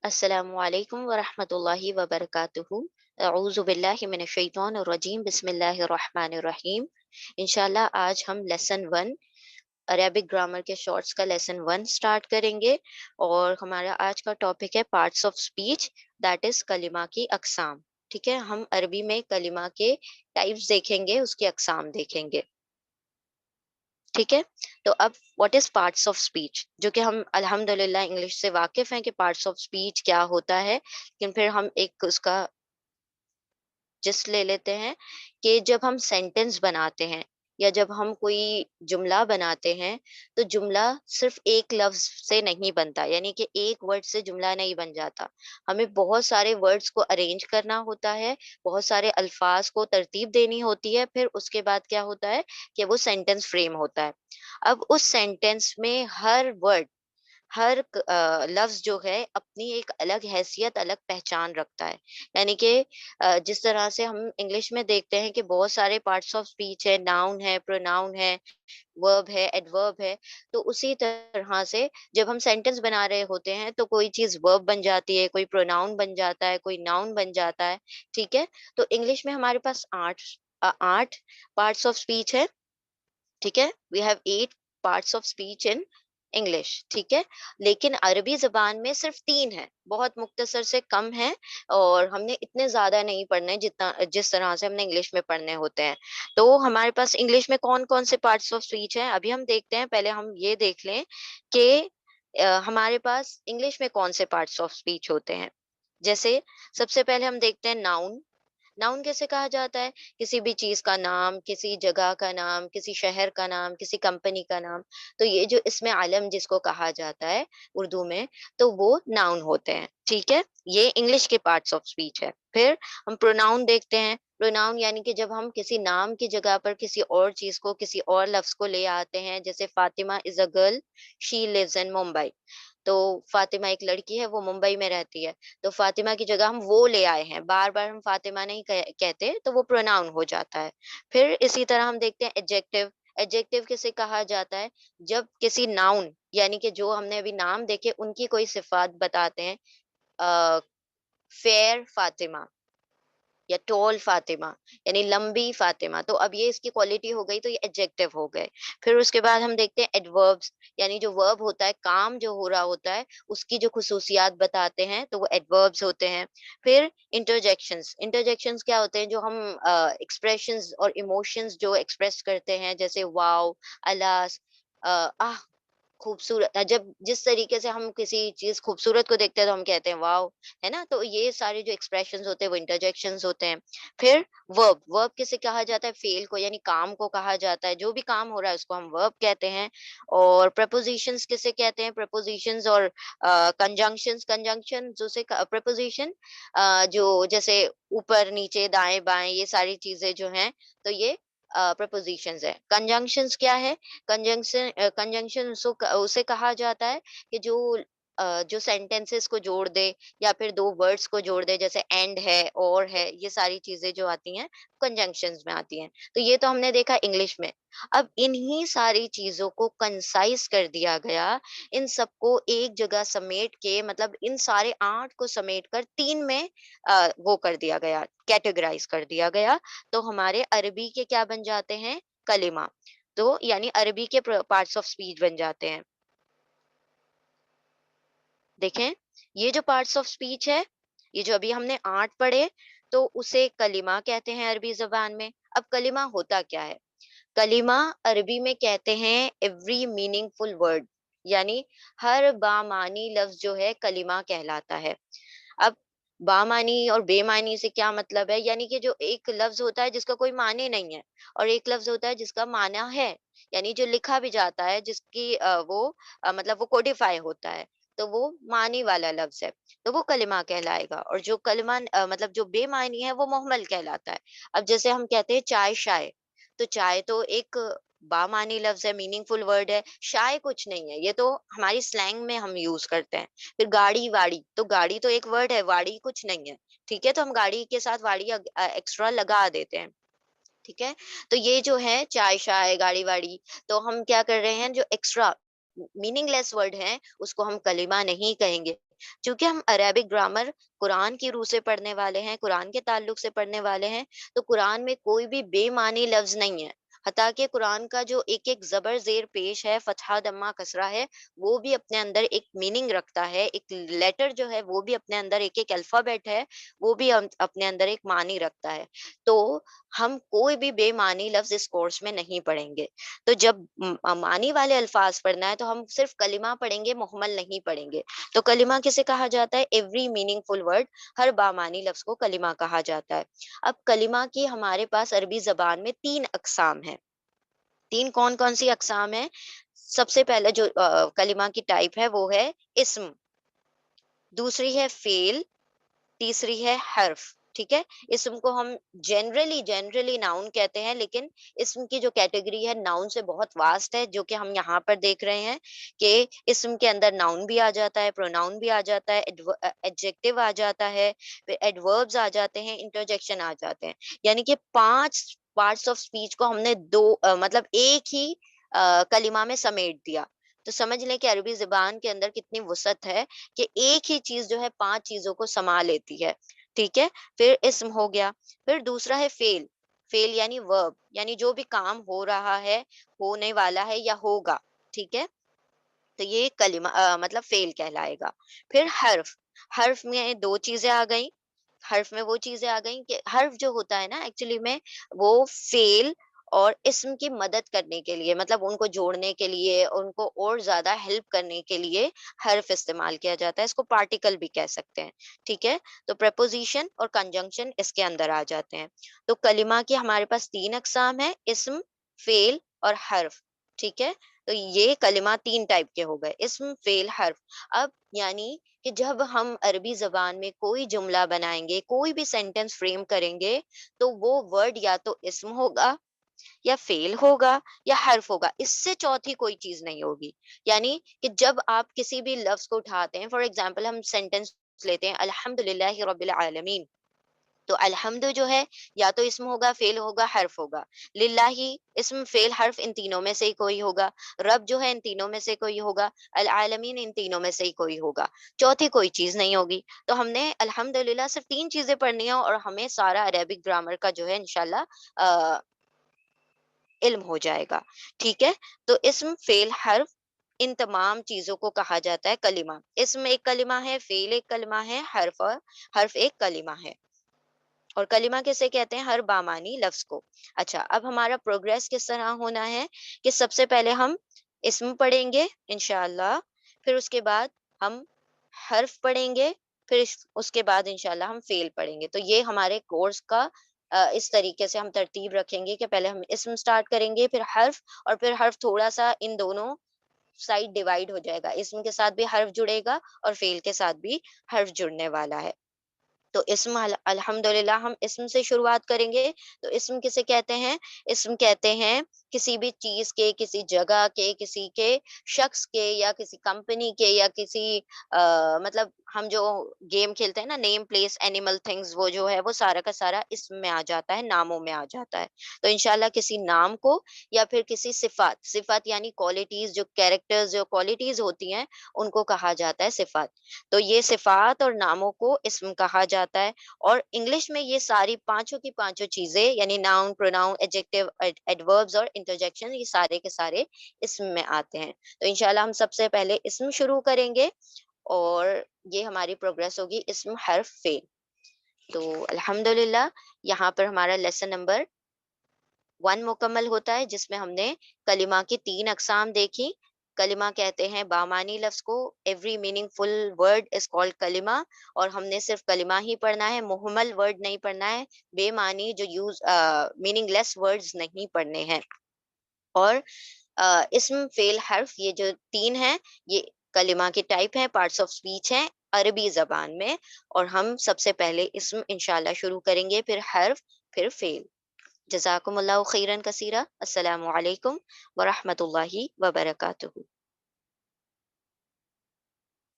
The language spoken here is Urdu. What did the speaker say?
السلام علیکم ورحمۃ اللہ وبرکاتہ۔ اعوذ باللہ من الشیطان الرجیم، بسم اللہ الرحمن الرحیم۔ انشاءاللہ آج ہم لیسن ون عربک گرامر کے شارٹس کا لیسن ون سٹارٹ کریں گے، اور ہمارا آج کا ٹاپک ہے parts of speech, that is کلمہ کی اقسام۔ ٹھیک ہے، ہم عربی میں کلمہ کے ٹائپس دیکھیں گے، اس کی اقسام دیکھیں گے۔ ٹھیک ہے، تو اب what is parts of speech, جو کہ ہم الحمد للہ انگلش سے واقف ہیں کہ پارٹس آف اسپیچ کیا ہوتا ہے، لیکن پھر ہم ایک اس کا جسٹ لے لیتے ہیں کہ جب ہم سینٹینس بناتے ہیں یا جب ہم کوئی جملہ بناتے ہیں، تو جملہ صرف ایک لفظ سے نہیں بنتا، یعنی کہ ایک ورڈ سے جملہ نہیں بن جاتا۔ ہمیں بہت سارے ورڈز کو ارینج کرنا ہوتا ہے، بہت سارے الفاظ کو ترتیب دینی ہوتی ہے، پھر اس کے بعد کیا ہوتا ہے کہ وہ سینٹینس فریم ہوتا ہے۔ اب اس سینٹینس میں ہر ورڈ، ہر لفظ جو ہے اپنی ایک الگ حیثیت، الگ پہچان رکھتا ہے۔ یعنی کہ جس طرح سے ہم انگلش میں دیکھتے ہیں کہ بہت سارے پارٹس آف اسپیچ ہے، ناؤن ہے، پروناؤن ہے، ورب ہے، ایڈورب ہے، تو اسی طرح سے جب ہم سینٹینس بنا رہے ہوتے ہیں تو کوئی چیز ورب بن جاتی ہے، کوئی پروناؤن بن جاتا ہے، کوئی ناؤن بن جاتا ہے۔ ٹھیک ہے، تو انگلش میں ہمارے پاس آٹھ پارٹس آف اسپیچ ہے۔ ٹھیک ہے، we have 8 parts of speech in English. ٹھیک ہے، لیکن عربی زبان میں صرف 3 ہے، بہت مختصر سے کم ہے، اور ہم نے اتنے زیادہ نہیں پڑھنے جتنا جس طرح سے ہم نے انگلش میں پڑھنے ہوتے ہیں۔ تو ہمارے پاس انگلش میں کون کون سے پارٹس آف اسپیچ ہیں ابھی ہم دیکھتے ہیں۔ پہلے ہم یہ دیکھ لیں کہ ہمارے پاس انگلش میں کون سے پارٹس آف اسپیچ ہوتے ہیں۔ جیسے سب سے پہلے ہم دیکھتے ہیں ناؤن۔ ناؤن کیسے کہا جاتا ہے؟ کسی بھی چیز کا نام، کسی جگہ کا نام، کسی شہر کا نام، کسی کمپنی کا نام۔ تو یہ جو اسم علم جس کو کہا جاتا ہے اردو میں، تو وہ ناؤن ہوتے ہیں۔ ٹھیک ہے، یہ انگلش کے پارٹس آف اسپیچ ہے۔ پھر ہم پروناؤن دیکھتے ہیں۔ پروناؤن یعنی کہ جب ہم کسی نام کی جگہ پر کسی اور چیز کو، کسی اور لفظ کو لے آتے ہیں، جیسے Fatima is a girl, she lives in Mumbai. تو فاطمہ ایک لڑکی ہے، وہ ممبئی میں رہتی ہے، تو فاطمہ کی جگہ ہم وہ لے آئے ہیں، بار بار ہم فاطمہ نہیں کہتے، تو وہ پروناؤن ہو جاتا ہے۔ پھر اسی طرح ہم دیکھتے ہیں ایڈجیکٹو۔ ایڈجیکٹو کسے کہا جاتا ہے؟ جب کسی ناؤن، یعنی کہ جو ہم نے ابھی نام دیکھے ان کی کوئی صفات بتاتے ہیں، فیئر فاطمہ یا ٹول فاطمہ، یعنی لمبی فاطمہ، تو اب یہ اس کی کوالٹی ہو گئی، تو یہ ایڈجیکٹو ہو گئے۔ پھر اس کے بعد ہم دیکھتے ہیں ایڈوربس، یعنی جو ورب ہوتا ہے، کام جو ہو رہا ہوتا ہے، اس کی جو خصوصیات بتاتے ہیں، تو وہ ایڈوربس ہوتے ہیں۔ پھر انٹرجیکشنز۔ انٹرجیکشنز کیا ہوتے ہیں؟ جو ہم ایکسپریشنز اور ایموشنز جو ایکسپریس کرتے ہیں، جیسے واو، الاس، آہ، خوبصورت۔ جب جس طریقے سے ہم کسی چیز خوبصورت کو دیکھتے ہیں تو ہم کہتے ہیں واو، ہے نا؟ تو یہ سارے جو ایکسپریشنز ہوتے ہیں وہ انٹرجیکشنز ہوتے ہیں۔ پھر ورب۔ ورب کسے کہا جاتا ہے؟ فعل کو، یعنی کام کو کہا جاتا ہے، جو بھی کام ہو رہا ہے اس کو ہم ورب کہتے ہیں۔ اور پریپوزیشنز کسے کہتے ہیں؟ پریپوزیشنز اور کنجنکشنز۔ کنجنکشن اسے پریپوزیشن جو جیسے اوپر، نیچے، دائیں بائیں، یہ ساری چیزیں جو ہیں، تو یہ پریپوزیشنز ہے۔ کنجنکشنز کیا ہے؟ کنجنکشن اسے کہا جاتا ہے کہ جو سینٹینسز کو جوڑ دے، یا پھر دو ورڈز کو جوڑ دے، جیسے اینڈ ہے، اور ہے، یہ ساری چیزیں جو آتی ہیں کنجنکشنز میں آتی ہیں۔ تو یہ تو ہم نے دیکھا انگلش میں۔ اب انہی ساری چیزوں کو کنسائز کر دیا گیا، ان سب کو ایک جگہ سمیٹ کے، مطلب ان سارے 8 کو سمیٹ کر 3 میں وہ کر دیا گیا، کیٹیگرائز کر دیا گیا۔ تو ہمارے عربی کے کیا بن جاتے ہیں؟ کلمہ۔ تو یعنی عربی کے پارٹس آف اسپیچ بن جاتے ہیں۔ دیکھیں، یہ جو پارٹس آف اسپیچ ہے، یہ جو ابھی ہم نے 8 پڑھے، تو اسے کلمہ کہتے ہیں عربی زبان میں۔ اب کلمہ ہوتا کیا ہے؟ کلمہ عربی میں کہتے ہیں ایوری میننگ فل ورڈ، یعنی ہر بامعنی لفظ جو ہے کلمہ کہلاتا ہے۔ اب بامعنی اور بے معنی سے کیا مطلب ہے؟ یعنی کہ جو ایک لفظ ہوتا ہے جس کا کوئی معنی نہیں ہے، اور ایک لفظ ہوتا ہے جس کا معنی ہے، یعنی جو لکھا بھی جاتا ہے، جس کی وہ مطلب وہ کوڈیفائی ہوتا ہے، تو وہ معنی والا لفظ ہے، تو وہ کلمہ کہلائے گا۔ اور جو کلمہ مطلب جو بے معنی ہے، وہ مہمل کہلاتا ہے۔ اب جیسے ہم کہتے ہیں چائے شائے، تو چائے تو ایک بامعنی لفظ ہے، میننگ فل ورڈ ہے، شائے کچھ نہیں ہے، یہ تو ہماری سلینگ میں ہم یوز کرتے ہیں۔ پھر گاڑی واڑی، تو گاڑی تو ایک ورڈ ہے، واڑی کچھ نہیں ہے، ٹھیک ہے، تو ہم گاڑی کے ساتھ واڑی ایکسٹرا لگا دیتے ہیں۔ ٹھیک ہے، تو یہ جو ہے چائے شائے، گاڑی واڑی، تو ہم کیا کر رہے ہیں؟ جو ایکسٹرا میننگ لیس ورڈ ہیں اس کو ہم کلمہ نہیں کہیں گے، چونکہ ہم عربک گرامر قرآن کی روح سے پڑھنے والے ہیں، قرآن کے تعلق سے پڑھنے والے ہیں، تو قرآن میں کوئی بھی بے معنی لفظ نہیں ہے، حتیٰ کہ قرآن کا جو ایک ایک زبر زیر پیش ہے، فتحہ دمہ کسرہ ہے، وہ بھی اپنے اندر ایک میننگ رکھتا ہے، ایک لیٹر جو ہے وہ بھی اپنے اندر، ایک ایک الفابیٹ ہے وہ بھی اپنے اندر ایک معنی رکھتا ہے۔ تو ہم کوئی بھی بے معنی لفظ اس کورس میں نہیں پڑھیں گے۔ تو جب معنی والے الفاظ پڑھنا ہے تو ہم صرف کلمہ پڑھیں گے، محمل نہیں پڑھیں گے۔ تو کلمہ کسے کہا جاتا ہے؟ ایوری میننگ فل ورڈ، ہر بامعنی لفظ کو کلمہ کہا جاتا ہے۔ اب کلمہ کی ہمارے پاس عربی زبان میں تین اقسام ہیں۔ تین کون کون سی اقسام ہیں؟ سب سے پہلے جو کلمہ کی ٹائپ ہے وہ ہے اسم، دوسری ہے فعل، تیسری ہے حرف۔ ٹھیک ہے، اسم کو ہم جنرلی ناؤن کہتے ہیں، لیکن اسم کی جو کیٹیگری ہے ناؤن سے بہت واسٹ ہے، جو کہ ہم یہاں پر دیکھ رہے ہیں کہ اسم کے اندر ناؤن بھی آ جاتا ہے، پروناؤن بھی آ جاتا ہے، ایڈجیکٹو آ جاتا ہے، پھر ایڈوربز آ جاتے ہیں، انٹرجیکشن آ جاتے ہیں۔ یعنی کہ 5 پارٹس آف اسپیچ کو ہم نے مطلب ایک ہی کلمہ میں سمیٹ دیا۔ تو سمجھ لیں کہ عربی زبان کے اندر کتنی وسعت ہے کہ ایک ہی چیز جو ہے 5 چیزوں کو سما لیتی ہے۔ ٹھیک ہے، پھر اسم ہو گیا، پھر دوسرا ہے فعل، فعل یعنی ورب، یعنی جو بھی کام ہو رہا ہے، ہونے والا ہے یا ہوگا۔ ٹھیک ہے، تو یہ کلمہ مطلب فعل کہلائے گا۔ پھر حرف، حرف میں دو چیزیں آ گئیں، حرف میں وہ چیزیں آ گئیں کہ حرف جو ہوتا ہے نا ایکچولی میں وہ فعل اور اسم کی مدد کرنے کے لیے، مطلب ان کو جوڑنے کے لیے، ان کو اور زیادہ ہیلپ کرنے کے لیے حرف استعمال کیا جاتا ہے، اس کو پارٹیکل بھی کہہ سکتے ہیں۔ ٹھیک ہے، تو پریپوزیشن اور کنجنکشن اس کے اندر آ جاتے ہیں۔ تو کلمہ کی ہمارے پاس تین اقسام ہیں، اسم، فعل اور حرف۔ ٹھیک ہے، تو یہ کلمہ تین ٹائپ کے ہو گئے، اسم، فعل، حرف۔ اب یعنی کہ جب ہم عربی زبان میں کوئی جملہ بنائیں گے، کوئی بھی سینٹینس فریم کریں گے، تو وہ ورڈ یا تو اسم ہوگا یا فعل ہوگا یا حرف ہوگا، اس سے چوتھی کوئی چیز نہیں ہوگی۔ یعنی کہ جب آپ کسی بھی لفظ کو اٹھاتے ہیں، فار ایگزامپل ہم سینٹینس لیتے ہیں الحمد للہ رب العالمین، تو الحمد جو ہے یا تو اسم ہوگا، فعل ہوگا، حرف ہوگا۔ للہ اسم، فعل، حرف ان تینوں میں سے ہی کوئی ہوگا۔ رب جو ہے ان تینوں میں سے کوئی ہوگا۔ العالمین ان تینوں میں سے ہی کوئی ہوگا، چوتھی کوئی چیز نہیں ہوگی۔ تو ہم نے الحمدللہ صرف تین چیزیں پڑھنی ہیں اور ہمیں سارا عربک گرامر کا جو ہے انشاءاللہ علم ہو جائے گا۔ ٹھیک ہے، تو اسم، فعل، حرف، ان تمام چیزوں کو کہا جاتا ہے کلمہ۔ اسم ایک کلمہ ہے، فعل ایک کلمہ ہے، حرف ایک کلمہ ہے۔ اور کلمہ کیسے کہتے ہیں؟ ہر بامانی لفظ کو۔ اچھا، اب ہمارا پروگریس کس طرح ہونا ہے کہ سب سے پہلے ہم اسم پڑھیں گے انشاءاللہ، پھر اس کے بعد ہم حرف پڑھیں گے، پھر اس کے بعد انشاءاللہ ہم فعل پڑھیں گے۔ تو یہ ہمارے کورس کا اس طریقے سے ہم ترتیب رکھیں گے کہ پہلے ہم اسم سٹارٹ کریں گے، پھر حرف، اور پھر حرف تھوڑا سا ان دونوں سائڈ ڈیوائڈ ہو جائے گا، اسم کے ساتھ بھی حرف جڑے گا اور فعل کے ساتھ بھی حرف جڑنے والا ہے۔ تو اسم الحمدللہ ہم اسم سے شروعات کریں گے۔ تو اسم کسے کہتے ہیں؟ اسم کہتے ہیں کسی بھی چیز کے، کسی جگہ کے، کسی کے شخص کے، یا کسی کمپنی کے، یا کسی مطلب ہم جو گیم کھیلتے ہیں نا، نیم، پلیس، اینیمل، تھنگز، وہ جو ہے وہ سارا کا سارا اسم میں آ جاتا ہے، ناموں میں آ جاتا ہے۔ تو انشاءاللہ کسی نام کو یا پھر کسی صفات، صفات یعنی کوالٹیز، جو کیریکٹرز، جو کوالٹیز ہوتی ہیں ان کو کہا جاتا ہے صفات۔ تو یہ صفات اور ناموں کو اسم کہا جاتا ہے۔ اور انگلش میں یہ ساری پانچوں کی پانچوں چیزیں یعنی ناؤن، پروناؤن، ایڈجیکٹو، ایڈوربز اور انٹرجیکشن، یہ سارے کے سارے اسم میں آتے ہیں۔ تو انشاءاللہ ہم سب سے پہلے اسم شروع کریں گے اور یہ ہماری پروگریس ہوگی اسم، حرف، فعل۔ تو الحمدللہ یہاں پر ہمارا لیسن نمبر 1 مکمل ہوتا ہے، جس میں ہم نے کلمہ کی تین اقسام دیکھی۔ کلمہ کہتے ہیں بامانی لفظ کو، every meaningful word is called کلمہ، اور ہم نے صرف کلمہ ہی پڑھنا ہے، محمل ورڈ نہیں پڑھنا ہے، بے معنی جو میننگ لیس ورڈز نہیں پڑھنے ہیں۔ اور اسم، فعل، حرف، یہ جو تین ہیں یہ کلمہ کی ٹائپ ہیں، پارٹس آف اسپیچ ہیں عربی زبان میں، اور ہم سب سے پہلے اسم انشاءاللہ شروع کریں گے، پھر حرف، پھر فعل۔ جزاکم اللہ خیرن کثیرہ۔ السلام علیکم ورحمۃ اللہ وبرکاتہ۔